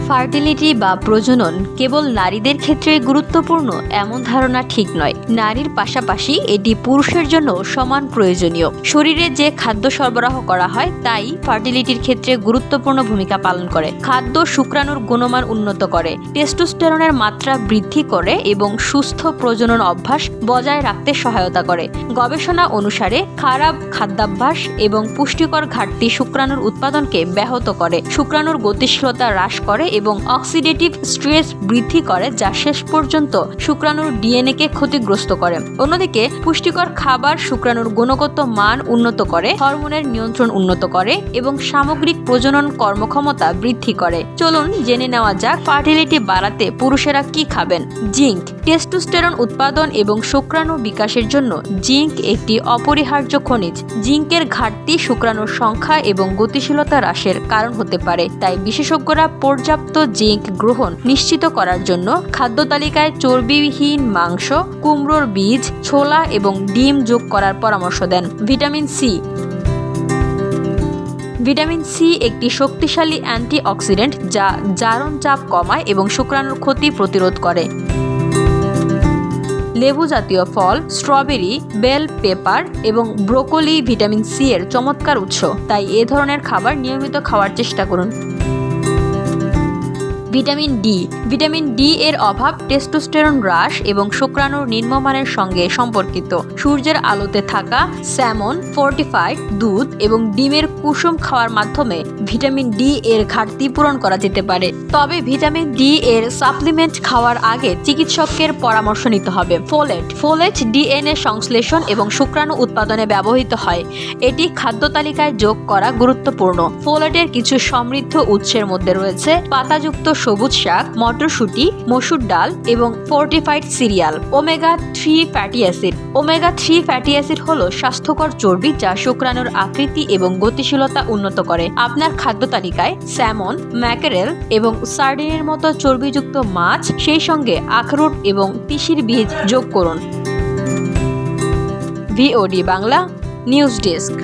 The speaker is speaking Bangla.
ফার্টিলিটি বা প্রজনন কেবল নারীদের ক্ষেত্রে গুরুত্বপূর্ণ এমন ধারণা ঠিক নয়। নারীর পাশাপাশি এটি পুরুষের জন্য সমান প্রয়োজনীয়। শরীরে যে খাদ্য সরবরাহ করা হয় তাই ফার্টিলিটির ক্ষেত্রে গুরুত্বপূর্ণ ভূমিকা পালন করে। খাদ্য শুক্রাণুর গুণমান উন্নত করে, টেস্টোস্টেরনের মাত্রা বৃদ্ধি করে এবং সুস্থ প্রজনন অভ্যাস বজায় রাখতে সহায়তা করে। গবেষণা অনুসারে খারাপ খাদ্যাভ্যাস এবং পুষ্টিকর ঘাটতি শুক্রাণুর উৎপাদনকে ব্যাহত করে, শুক্রাণুর গতিশীলতা হ্রাস করে এবং অক্সিডেটিভ স্ট্রেস বৃদ্ধি করে, যা শেষ পর্যন্ত শুক্রাণুর ডিএনএকে ক্ষতিগ্রস্ত করে। অন্যদিকে পুষ্টিকর খাবার শুক্রাণুর গুণগত মান উন্নত করে, হরমোনের নিয়ন্ত্রণ উন্নত করে এবং সামগ্রিক প্রজনন কর্মক্ষমতা বৃদ্ধি করে। চলুন জেনে নেওয়া যাক ফার্টিলিটি বাড়াতে পুরুষেরা কি খাবেন। জিঙ্ক। টেস্টোস্টেরন উৎপাদন এবং শুক্রাণু বিকাশের জন্য জিঙ্ক একটি অপরিহার্য খনিজ। জিঙ্কের ঘাটতি শুক্রাণুর সংখ্যা এবং গতিশীলতা হ্রাসের কারণ হতে পারে, তাই বিশেষজ্ঞরা পর্যাপ্ত জিঙ্ক গ্রহণ নিশ্চিত করার জন্য খাদ্য তালিকায় চর্বিহীন মাংস, কুমড়োর বীজ, ছোলা এবং ডিম যোগ করার পরামর্শ দেন। Vitamin C. ভিটামিন সি একটি শক্তিশালী অ্যান্টিঅক্সিডেন্ট যা জারণ চাপ কমায় এবং শুক্রাণুর ক্ষতি প্রতিরোধ করে। লেবু জাতীয় ফল, স্ট্রবেরি, বেল পেপার এবং ব্রোকলি ভিটামিন সি এর চমৎকার উৎস, তাই এ ধরনের খাবার নিয়মিত খাওয়ার চেষ্টা করুন। Vitamin D. ভিটামিন ডি এর অভাব টেস্টোস্টেরন হ্রাস এবং শুক্রাণুর নিম্নমানের সঙ্গে সম্পর্কিত। সূর্যের আলোতে থাকা স্যামন, ফোর্টিফাইড দুধ এবং ডিমের কুসুম খাওয়ার মাধ্যমে ভিটামিন ডি এর ঘাটতি পূরণ করা যেতে পারে। তবে ভিটামিন ডি এর সাপ্লিমেন্ট খাওয়ার আগে চিকিৎসকের পরামর্শ নিতে হবে। ফোলেট। ফোলেট ডিএনএ সংশ্লেষণ এবং শুক্রাণু উৎপাদনে ব্যবহৃত হয়। এটি খাদ্য তালিকায় যোগ করা গুরুত্বপূর্ণ। ফোলেটের কিছু সমৃদ্ধ উৎসের মধ্যে রয়েছে পাতাযুক্ত সবুজ শাক, মটরশুঁটি, মসুর ডাল এবং fortified serial. Omega 3 fatty acid. Omega 3 fatty acid হলো স্বাস্থ্যকর চর্বি যা শুক্রাণুর আকৃতি এবং গতিশীলতা উন্নত করে। আপনার খাদ্য তালিকায় স্যামন, ম্যাকেরেল এবং সার্ডিনের মতো চর্বিযুক্ত মাছ, সেই সঙ্গে আখরোট এবং তিসির বীজ যোগ করুন। VOD Bangla news desk.